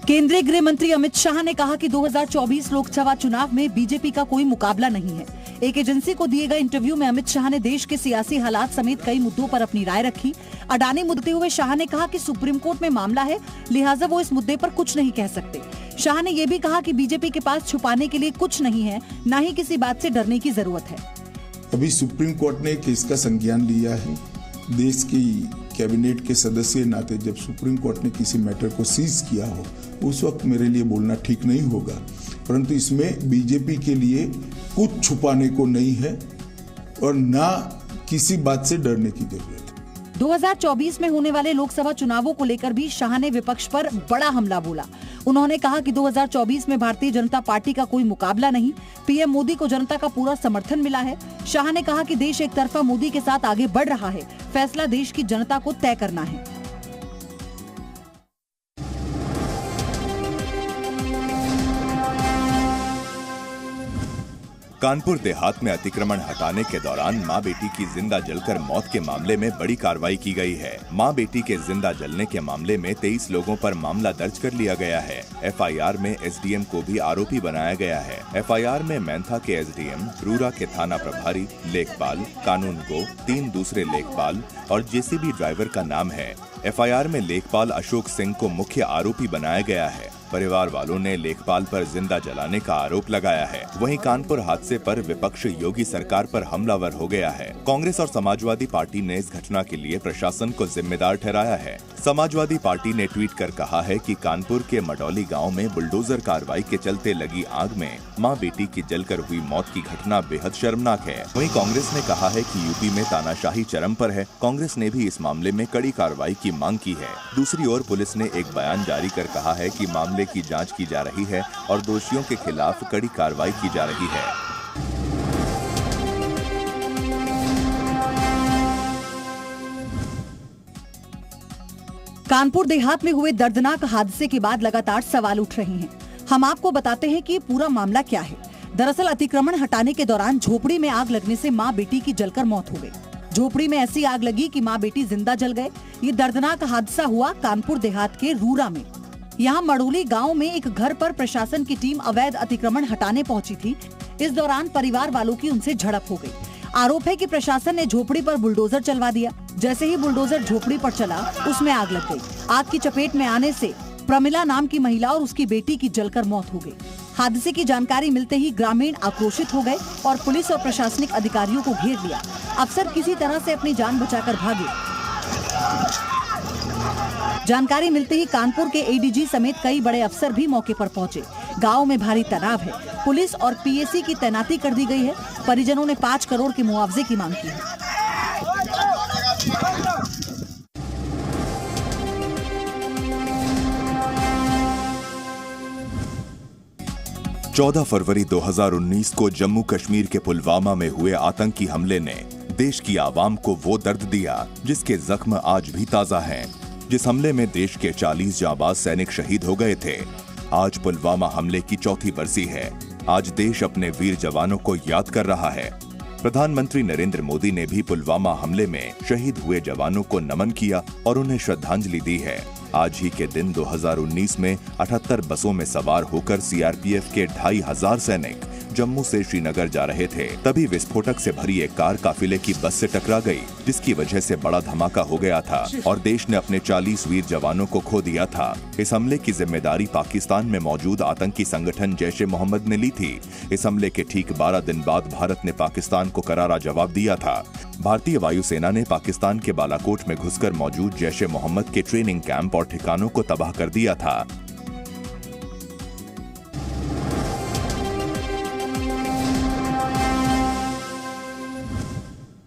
केंद्रीय गृह मंत्री अमित शाह ने कहा कि 2024 लोकसभा चुनाव में बीजेपी का कोई मुकाबला नहीं है। एक एजेंसी को दिए गए इंटरव्यू में अमित शाह ने देश के सियासी हालात समेत कई मुद्दों पर अपनी राय रखी। अडानी मुद्दे हुए शाह ने कहा कि सुप्रीम कोर्ट में मामला है, लिहाजा वो इस मुद्दे पर कुछ नहीं कह सकते। शाह ने ये भी कहा कि बीजेपी के पास छुपाने के लिए कुछ नहीं है, न ही किसी बात से डरने की जरूरत है। अभी सुप्रीम कोर्ट ने केस का संज्ञान लिया है। देश की कैबिनेट के सदस्य नाते जब सुप्रीम कोर्ट ने किसी मैटर को सीज किया हो उस वक्त मेरे लिए बोलना ठीक नहीं होगा, परंतु इसमें बीजेपी के लिए कुछ छुपाने को नहीं है और ना किसी बात से डरने की जरूरत है। 2024 में होने वाले लोकसभा चुनावों को लेकर भी शाह ने विपक्ष पर बड़ा हमला बोला। उन्होंने कहा कि 2024 में भारतीय जनता पार्टी का कोई मुकाबला नहीं, पीएम मोदी को जनता का पूरा समर्थन मिला है। शाह ने कहा कि देश एक तरफा मोदी के साथ आगे बढ़ रहा है, फैसला देश की जनता को तय करना है। कानपुर देहात में अतिक्रमण हटाने के दौरान मां बेटी की जिंदा जलकर मौत के मामले में बड़ी कार्रवाई की गई है। मां बेटी के जिंदा जलने के मामले में 23 लोगों पर मामला दर्ज कर लिया गया है। एफआईआर में एसडीएम को भी आरोपी बनाया गया है। एफआईआर में मैंथा के एसडीएम, रूरा के थाना प्रभारी, लेखपाल, कानून गो, 3 दूसरे लेखपाल और जेसीबी ड्राइवर का नाम है। एफआईआर में लेखपाल अशोक सिंह को मुख्य आरोपी बनाया गया है। परिवार वालों ने लेखपाल पर जिंदा जलाने का आरोप लगाया है। वहीं कानपुर हादसे पर विपक्ष योगी सरकार पर हमलावर हो गया है। कांग्रेस और समाजवादी पार्टी ने इस घटना के लिए प्रशासन को जिम्मेदार ठहराया है। समाजवादी पार्टी ने ट्वीट कर कहा है कि कानपुर के मडौली गांव में बुलडोजर कार्रवाई के चलते लगी आग में मां बेटी की जलकर हुई मौत की घटना बेहद शर्मनाक है। वहीं कांग्रेस ने कहा है कि यूपी में तानाशाही चरम पर है। कांग्रेस ने भी इस मामले में कड़ी कार्रवाई की मांग की है। दूसरी ओर पुलिस ने एक बयान जारी कर कहा है कि मामले की जांच की जा रही है और दोषियों के खिलाफ कड़ी कार्रवाई की जा रही है। कानपुर देहात में हुए दर्दनाक हादसे के बाद लगातार सवाल उठ रहे हैं। हम आपको बताते हैं कि पूरा मामला क्या है। दरअसल अतिक्रमण हटाने के दौरान झोपड़ी में आग लगने से मां बेटी की जलकर मौत हो गई। झोपड़ी में ऐसी आग लगी कि मां बेटी जिंदा जल गए। ये दर्दनाक हादसा हुआ कानपुर देहात के रूरा में। यहाँ मड़ोली गांव में एक घर पर प्रशासन की टीम अवैध अतिक्रमण हटाने पहुंची थी। इस दौरान परिवार वालों की उनसे झड़प हो गई। आरोप है कि प्रशासन ने झोपड़ी पर बुलडोजर चलवा दिया। जैसे ही बुलडोजर झोपड़ी पर चला, उसमें आग लग गई। आग की चपेट में आने से प्रमिला नाम की महिला और उसकी बेटी की जलकर मौत हो गई। हादसे की जानकारी मिलते ही ग्रामीण आक्रोशित हो गए और पुलिस और प्रशासनिक अधिकारियों को घेर लिया। अफसर किसी तरह से अपनी जान बचाकर भागे। जानकारी मिलते ही कानपुर के एडीजी समेत कई बड़े अफसर भी मौके पर पहुंचे। गांव में भारी तनाव है। पुलिस और पीएसी की तैनाती कर दी गई है। परिजनों ने 5 करोड़ के मुआवजे की मांग की है। 14 फरवरी 2019 को जम्मू कश्मीर के पुलवामा में हुए आतंकी हमले ने देश की आवाम को वो दर्द दिया जिसके जख्म आज भी ताजा हैं। जिस हमले में देश के 40 जांबाज सैनिक शहीद हो गए थे, आज पुलवामा हमले की 4थी बरसी है। आज देश अपने वीर जवानों को याद कर रहा है। प्रधानमंत्री नरेंद्र मोदी ने भी पुलवामा हमले में शहीद हुए जवानों को नमन किया और उन्हें श्रद्धांजलि दी है। आज ही के दिन 2019 में 78 बसों में सवार होकर सीआरपीएफ के 2500 सैनिक जम्मू से श्रीनगर जा रहे थे। तभी विस्फोटक से भरी एक कार काफिले की बस से टकरा गई, जिसकी वजह से बड़ा धमाका हो गया था और देश ने अपने 40 वीर जवानों को खो दिया था। इस हमले की जिम्मेदारी पाकिस्तान में मौजूद आतंकी संगठन जैश ए मोहम्मद ने ली थी। इस हमले के ठीक 12 दिन बाद भारत ने पाकिस्तान को करारा जवाब दिया था। भारतीय वायुसेना ने पाकिस्तान के बालाकोट में घुसकर मौजूद जैश ए मोहम्मद के ट्रेनिंग कैंप और ठिकानों को तबाह कर दिया था।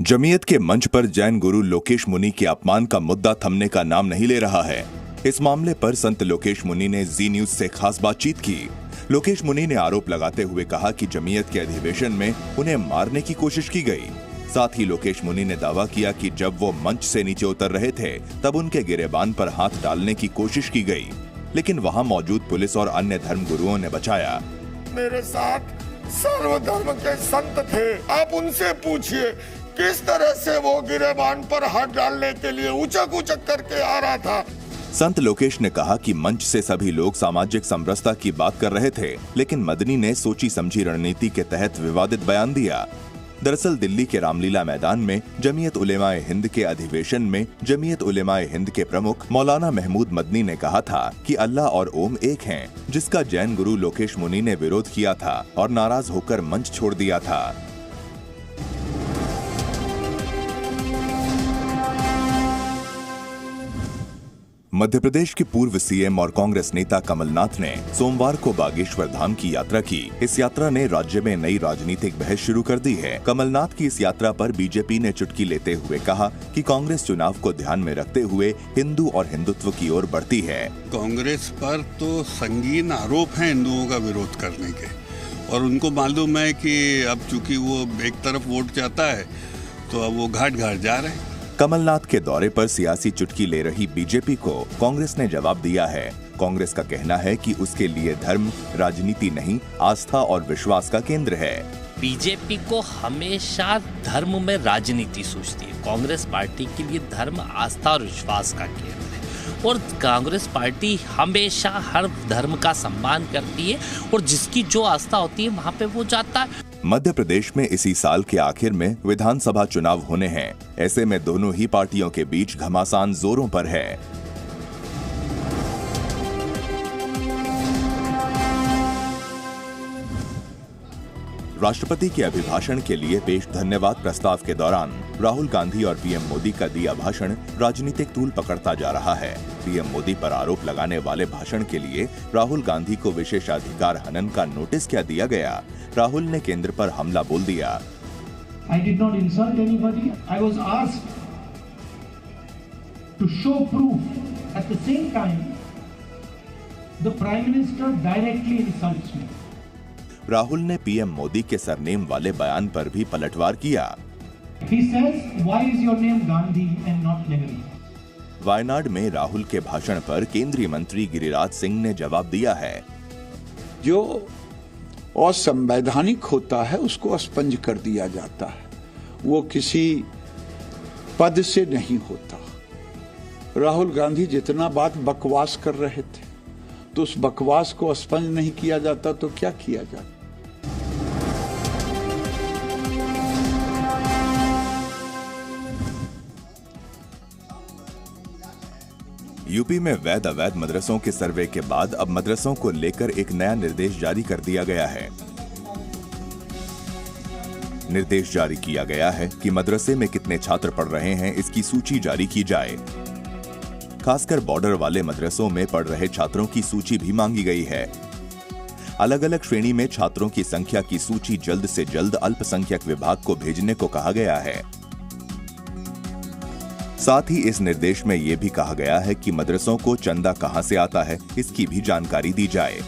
जमीयत के मंच पर जैन गुरु लोकेश मुनि के अपमान का मुद्दा थमने का नाम नहीं ले रहा है। इस मामले पर संत लोकेश मुनि ने जी न्यूज से खास बातचीत की। लोकेश मुनि ने आरोप लगाते हुए कहा कि जमीयत के अधिवेशन में उन्हें मारने की कोशिश की गई। साथ ही लोकेश मुनि ने दावा किया कि जब वो मंच से नीचे उतर रहे थे तब उनके गिरेबान पर हाथ डालने की कोशिश की गई, लेकिन वहां मौजूद पुलिस और अन्य धर्म गुरुओं ने बचाया। मेरे साथ सर्वधर्म के संत थे, आप उनसे पूछिए किस तरह से वो गिरेबान पर हाथ डालने के लिए उचक उचक करके आ रहा था। संत लोकेश ने कहा कि मंच से सभी लोग सामाजिक समरसता की बात कर रहे थे, लेकिन मदनी ने सोची समझी रणनीति के तहत विवादित बयान दिया। दरअसल दिल्ली के रामलीला मैदान में जमीयत उलेमाए हिंद के अधिवेशन में जमीयत उलेमाए हिंद के प्रमुख मौलाना महमूद मदनी ने कहा था कि अल्लाह और ओम एक हैं, जिसका जैन गुरु लोकेश मुनि ने विरोध किया था और नाराज होकर मंच छोड़ दिया था। मध्य प्रदेश के पूर्व सीएम और कांग्रेस नेता कमलनाथ ने सोमवार को बागेश्वर धाम की यात्रा की। इस यात्रा ने राज्य में नई राजनीतिक बहस शुरू कर दी है। कमलनाथ की इस यात्रा पर बीजेपी ने चुटकी लेते हुए कहा कि कांग्रेस चुनाव को ध्यान में रखते हुए हिंदू और हिंदुत्व की ओर बढ़ती है। कांग्रेस पर तो संगीन आरोप है हिंदुओं का विरोध करने के, और उनको मालूम है कि अब चूंकि वो एक तरफ वोट जाता है तो अब वो घाट घाट जा रहे हैं। कमलनाथ के दौरे पर सियासी चुटकी ले रही बीजेपी को कांग्रेस ने जवाब दिया है। कांग्रेस का कहना है कि उसके लिए धर्म राजनीति नहीं, आस्था और विश्वास का केंद्र है। बीजेपी को हमेशा धर्म में राजनीति सूझती है। कांग्रेस पार्टी के लिए धर्म, आस्था और विश्वास का केंद्र है, और कांग्रेस पार्टी हमेशा हर धर्म का सम्मान करती है और जिसकी जो आस्था होती है वहाँ पे वो जाता है। मध्य प्रदेश में इसी साल के आखिर में विधानसभा चुनाव होने हैं। ऐसे में दोनों ही पार्टियों के बीच घमासान जोरों पर है। राष्ट्रपति के अभिभाषण के लिए पेश धन्यवाद प्रस्ताव के दौरान राहुल गांधी और पीएम मोदी का दिया भाषण राजनीतिक तूल पकड़ता जा रहा है। पीएम मोदी पर आरोप लगाने वाले भाषण के लिए राहुल गांधी को विशेषाधिकार हनन का नोटिस क्या दिया गया? राहुल ने केंद्र पर हमला बोल दिया। I did not insult anybody. I was asked to show proof. At the same time, the Prime Minister directly insults me. Rahul ने पीएम मोदी के सरनेम वाले बयान पर भी पलटवार किया। He says, why is your name Gandhi and not Nehru? Wayanad में राहुल के भाषण पर केंद्रीय मंत्री गिरिराज सिंह ने जवाब दिया है। जो असंवैधानिक होता है उसको अस्पंज कर दिया जाता है, वो किसी पद से नहीं होता। राहुल गांधी जितना बात बकवास कर रहे थे तो उस बकवास को अस्पंज नहीं किया जाता तो क्या किया जाता? यूपी में वैध अवैध मदरसों के सर्वे के बाद अब मदरसों को लेकर एक नया निर्देश जारी कर दिया गया है। निर्देश जारी किया गया है कि मदरसे में कितने छात्र पढ़ रहे हैं इसकी सूची जारी की जाए। खासकर बॉर्डर वाले मदरसों में पढ़ रहे छात्रों की सूची भी मांगी गई है। अलग अलग श्रेणी में छात्रों की संख्या की सूची जल्द से जल्द अल्पसंख्यक विभाग को भेजने को कहा गया है। साथ ही इस निर्देश में यह भी कहा गया है कि मदरसों को चंदा कहां से आता है इसकी भी जानकारी दी जाए।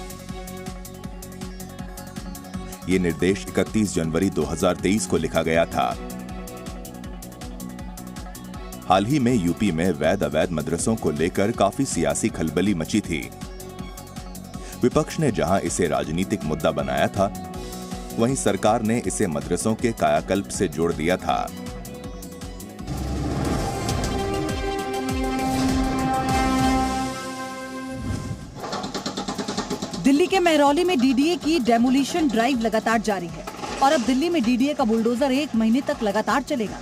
ये निर्देश 31 जनवरी 2023 को लिखा गया था। हाल ही में यूपी में वैध अवैध मदरसों को लेकर काफी सियासी खलबली मची थी। विपक्ष ने जहां इसे राजनीतिक मुद्दा बनाया था, वहीं सरकार ने इसे मदरसों के कायाकल्प से जोड़ दिया था। दिल्ली के महरौली में डीडीए की डेमोलिशन ड्राइव लगातार जारी है और अब दिल्ली में डीडीए का बुलडोजर 1 महीने तक लगातार चलेगा।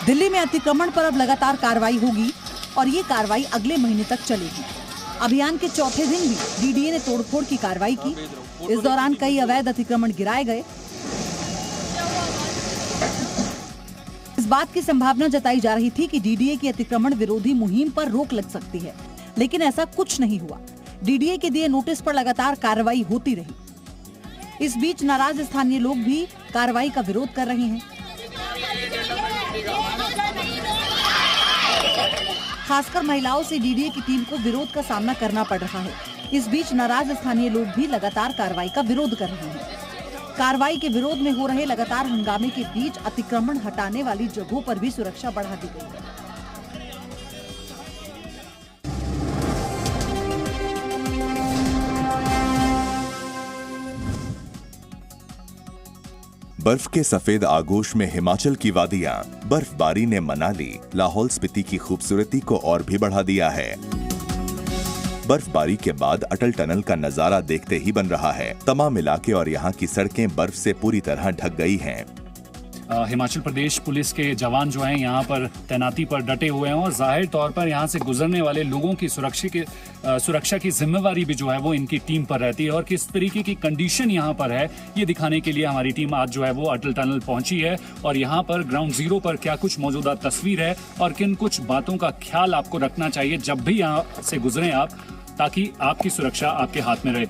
दिल्ली में अतिक्रमण पर अब लगातार कार्रवाई होगी और ये कार्रवाई अगले महीने तक चलेगी। अभियान के चौथे दिन भी डीडीए ने तोड़फोड़ की कार्रवाई की। इस दौरान कई अवैध अतिक्रमण गिराए गए। इस बात की संभावना जताई जा रही थी कि डीडीए की अतिक्रमण विरोधी मुहिम पर रोक लग सकती है, लेकिन ऐसा कुछ नहीं हुआ। डीडीए के दिए नोटिस पर लगातार कार्रवाई होती रही। इस बीच नाराज स्थानीय लोग भी कार्रवाई का विरोध कर रहे हैं। खासकर महिलाओं से डीडीए की टीम को विरोध का सामना करना पड़ रहा है। इस बीच नाराज स्थानीय लोग भी लगातार कार्रवाई का विरोध कर रहे हैं। कार्रवाई के विरोध में हो रहे लगातार हंगामे के बीच अतिक्रमण हटाने वाली जगहों पर भी सुरक्षा बढ़ा दी गई है। बर्फ के सफेद आगोश में हिमाचल की वादियां, बर्फबारी ने मनाली, लाहौल स्पीति की खूबसूरती को और भी बढ़ा दिया है। बर्फबारी के बाद अटल टनल का नजारा देखते ही बन रहा है। तमाम इलाके और यहाँ की सड़कें बर्फ से पूरी तरह ढक गई हैं। हिमाचल प्रदेश पुलिस के जवान जो हैं यहाँ पर तैनाती पर डटे हुए हैं और जाहिर तौर पर यहाँ से गुजरने वाले लोगों की सुरक्षा की जिम्मेवारी भी जो है वो इनकी टीम पर रहती है। और किस तरीके की कंडीशन यहाँ पर है ये दिखाने के लिए हमारी टीम आज जो है वो अटल टनल पहुंची है और यहाँ पर ग्राउंड जीरो पर क्या कुछ मौजूदा तस्वीर है और किन कुछ बातों का ख्याल आपको रखना चाहिए जब भी यहाँ से गुजरें आप, ताकि आपकी सुरक्षा आपके हाथ में रहे।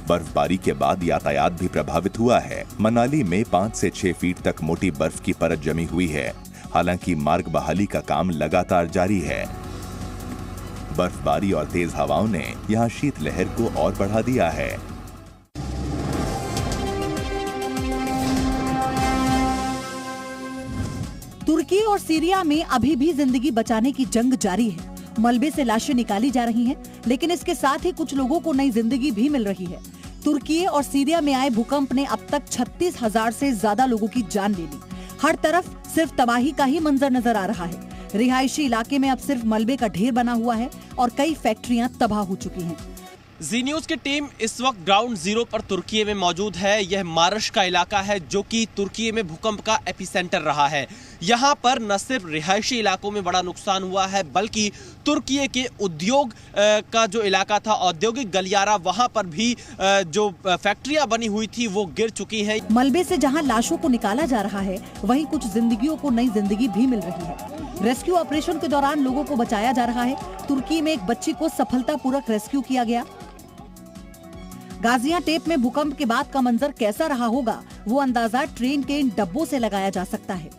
बर्फबारी के बाद यातायात भी प्रभावित हुआ है। मनाली में 5 से 6 फीट तक मोटी बर्फ की परत जमी हुई है। हालांकि मार्ग बहाली का काम लगातार जारी है। बर्फबारी और तेज हवाओं ने यहां शीतलहर को और बढ़ा दिया है। तुर्की और सीरिया में अभी भी जिंदगी बचाने की जंग जारी है। मलबे से लाशें निकाली जा रही हैं, लेकिन इसके साथ ही कुछ लोगों को नई जिंदगी भी मिल रही है। तुर्की और सीरिया में आए भूकंप ने अब तक 36,000 से ज्यादा लोगों की जान ले ली। हर तरफ सिर्फ तबाही का ही मंजर नजर आ रहा है। रिहायशी इलाके में अब सिर्फ मलबे का ढेर बना हुआ है और कई फैक्ट्रियां तबाह हो चुकी हैं। जी न्यूज की टीम इस वक्त ग्राउंड जीरो पर तुर्की में मौजूद है। यह मारश का इलाका है जो कि तुर्की में भूकंप का एपिसेंटर रहा है। यहाँ पर न सिर्फ रिहायशी इलाकों में बड़ा नुकसान हुआ है, बल्कि तुर्की के उद्योग का जो इलाका था, औद्योगिक गलियारा, वहां पर भी जो फैक्ट्रियां बनी हुई थी वो गिर चुकी हैं। मलबे से जहां लाशों को निकाला जा रहा है, वहीं कुछ जिंदगियों को नई जिंदगी भी मिल रही है। रेस्क्यू ऑपरेशन के दौरान लोगों को बचाया जा रहा है। तुर्की में एक बच्ची को सफलतापूर्वक रेस्क्यू किया गया। गाजियाटेप में भूकंप के बाद का मंजर कैसा रहा होगा, वो अंदाजा ट्रेन के इन डब्बों से लगाया जा सकता है।